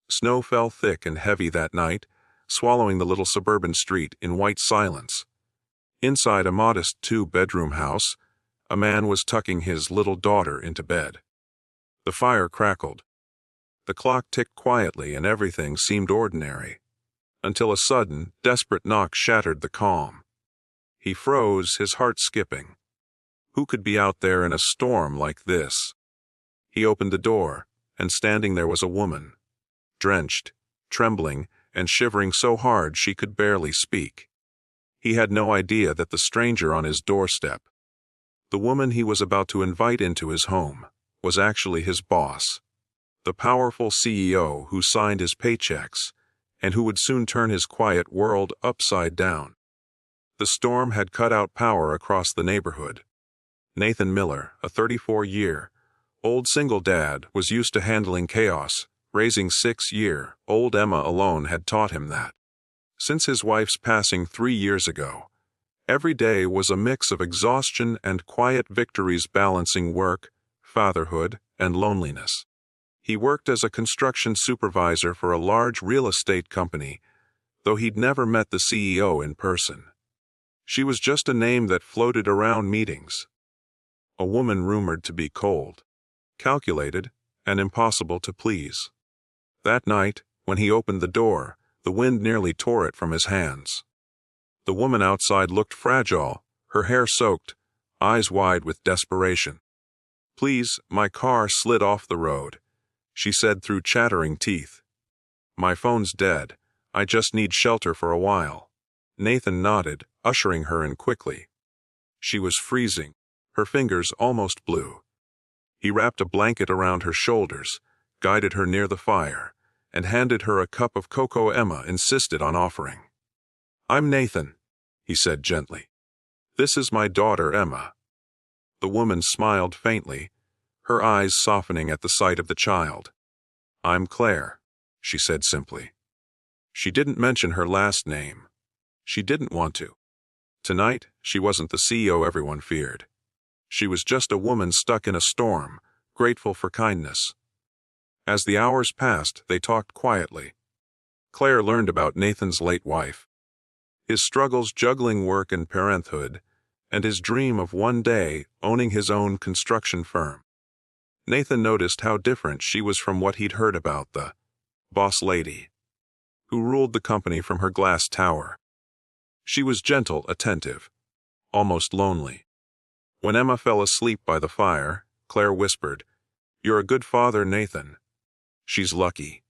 Snow fell thick and heavy that night, swallowing the little suburban street in white silence. Inside a modest two-bedroom house, a man was tucking his little daughter into bed. The fire crackled. The clock ticked quietly and everything seemed ordinary, until a sudden, desperate knock shattered the calm. He froze, his heart skipping. Who could be out there in a storm like this? He opened the door, and standing there was a woman, drenched, trembling, and shivering so hard she could barely speak. He had no idea that the stranger on his doorstep, the woman he was about to invite into his home, was actually his boss, the powerful CEO who signed his paychecks and who would soon turn his quiet world upside down. The storm had cut out power across the neighborhood. Nathan Miller, a 34-year-old single dad, was used to handling chaos. Raising 6-year-old Emma alone had taught him that. Since his wife's passing 3 years ago, every day was a mix of exhaustion and quiet victories balancing work, fatherhood, and loneliness. He worked as a construction supervisor for a large real estate company, though he'd never met the CEO in person. She was just a name that floated around meetings. A woman rumored to be cold, calculated, and impossible to please. That night, when he opened the door, the wind nearly tore it from his hands. The woman outside looked fragile, her hair soaked, eyes wide with desperation. "Please, my car slid off the road," she said through chattering teeth. "My phone's dead. I just need shelter for a while." Nathan nodded, ushering her in quickly. She was freezing, her fingers almost blue. He wrapped a blanket around her shoulders, guided her near the fire, and handed her a cup of cocoa Emma insisted on offering. "I'm Nathan," he said gently. "This is my daughter Emma." The woman smiled faintly, her eyes softening at the sight of the child. "I'm Claire," she said simply. She didn't mention her last name. She didn't want to. Tonight, she wasn't the CEO everyone feared. She was just a woman stuck in a storm, grateful for kindness. As the hours passed, they talked quietly. Claire learned about Nathan's late wife, his struggles juggling work and parenthood, and his dream of one day owning his own construction firm. Nathan noticed how different she was from what he'd heard about the boss lady who ruled the company from her glass tower. She was gentle, attentive, almost lonely. When Emma fell asleep by the fire, Claire whispered, "You're a good father, Nathan." "She's lucky."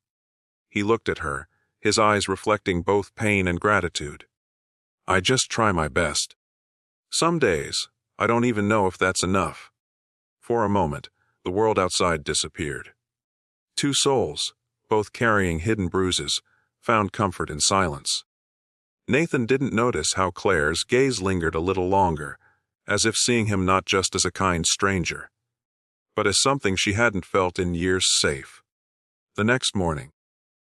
He looked at her, his eyes reflecting both pain and gratitude. "I just try my best. Some days, I don't even know if that's enough." For a moment, the world outside disappeared. Two souls, both carrying hidden bruises, found comfort in silence. Nathan didn't notice how Claire's gaze lingered a little longer, as if seeing him not just as a kind stranger, but as something she hadn't felt in years safe. The next morning,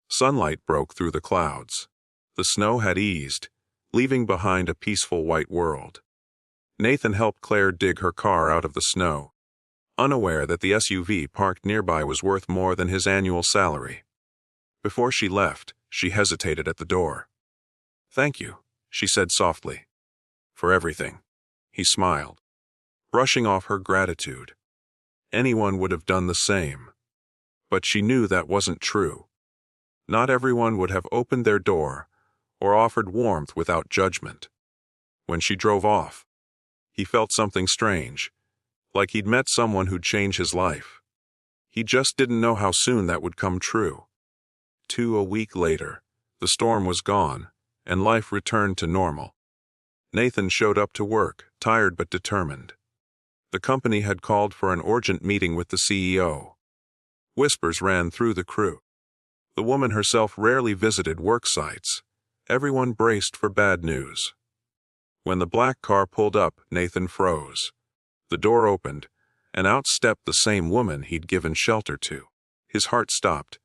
sunlight broke through the clouds. The snow had eased, leaving behind a peaceful white world. Nathan helped Claire dig her car out of the snow, unaware that the SUV parked nearby was worth more than his annual salary. Before she left, she hesitated at the door. "Thank you," she said softly. "For everything." He smiled, brushing off her gratitude. Anyone would have done the same. But she knew that wasn't true. Not everyone would have opened their door or offered warmth without judgment. When she drove off, he felt something strange, like he'd met someone who'd change his life. He just didn't know how soon that would come true. A week later, the storm was gone, and life returned to normal. Nathan showed up to work, tired but determined. The company had called for an urgent meeting with the CEO. Whispers ran through the crew. The woman herself rarely visited work sites. Everyone braced for bad news. When the black car pulled up, Nathan froze. The door opened, and out stepped the same woman he'd given shelter to. His heart stopped.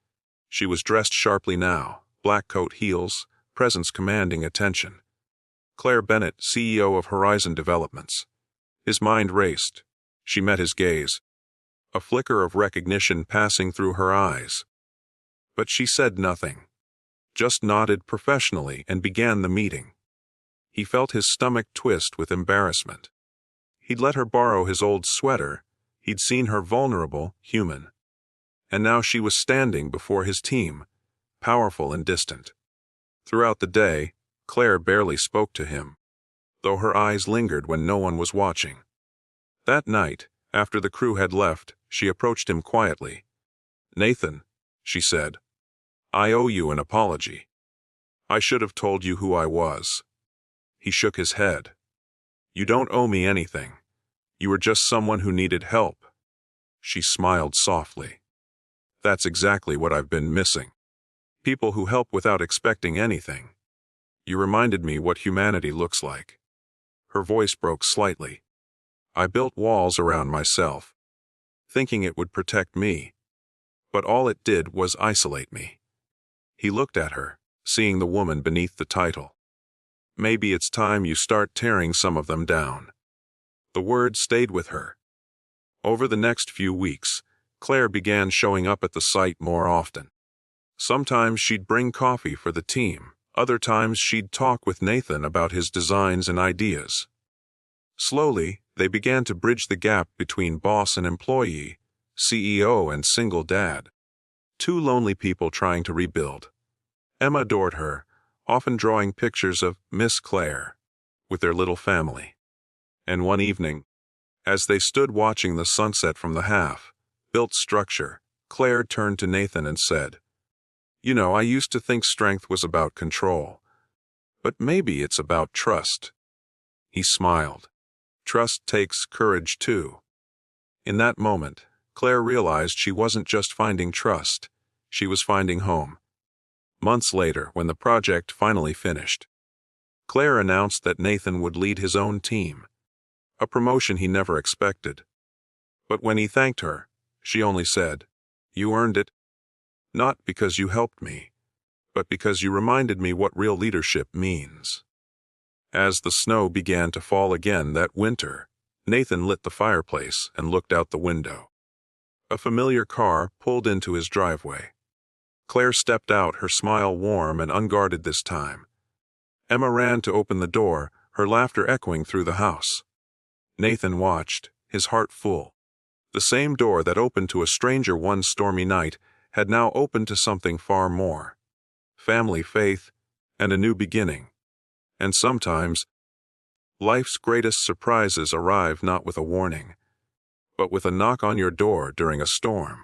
She was dressed sharply now, black coat, heels, presence commanding attention. Claire Bennett, CEO of Horizon Developments. His mind raced. She met his gaze, a flicker of recognition passing through her eyes. But she said nothing, just nodded professionally and began the meeting. He felt his stomach twist with embarrassment. He'd let her borrow his old sweater, he'd seen her vulnerable, human. And now she was standing before his team, powerful and distant. Throughout the day, Claire barely spoke to him, though her eyes lingered when no one was watching. That night, after the crew had left, she approached him quietly. "Nathan," she said, "I owe you an apology. I should have told you who I was." He shook his head. "You don't owe me anything. You were just someone who needed help." She smiled softly. "That's exactly what I've been missing. People who help without expecting anything. You reminded me what humanity looks like." Her voice broke slightly. "I built walls around myself, thinking it would protect me, but all it did was isolate me." He looked at her, seeing the woman beneath the title. "Maybe it's time you start tearing some of them down." The word stayed with her. Over the next few weeks, Claire began showing up at the site more often. Sometimes she'd bring coffee for the team, other times she'd talk with Nathan about his designs and ideas. Slowly, they began to bridge the gap between boss and employee, CEO and single dad. Two lonely people trying to rebuild. Emma adored her, often drawing pictures of Miss Claire with their little family. And one evening, as they stood watching the sunset from the half-built structure, Claire turned to Nathan and said, "You know, I used to think strength was about control, but maybe it's about trust." He smiled. "Trust takes courage too." In that moment, Claire realized she wasn't just finding trust, she was finding home. Months later, when the project finally finished, Claire announced that Nathan would lead his own team, a promotion he never expected. But when he thanked her, she only said, "You earned it. Not because you helped me, but because you reminded me what real leadership means." As the snow began to fall again that winter, Nathan lit the fireplace and looked out the window. A familiar car pulled into his driveway. Claire stepped out, her smile warm and unguarded this time. Emma ran to open the door, her laughter echoing through the house. Nathan watched, his heart full. The same door that opened to a stranger one stormy night had now opened to something far more. Family, faith, and a new beginning. And sometimes, life's greatest surprises arrive not with a warning, but with a knock on your door during a storm.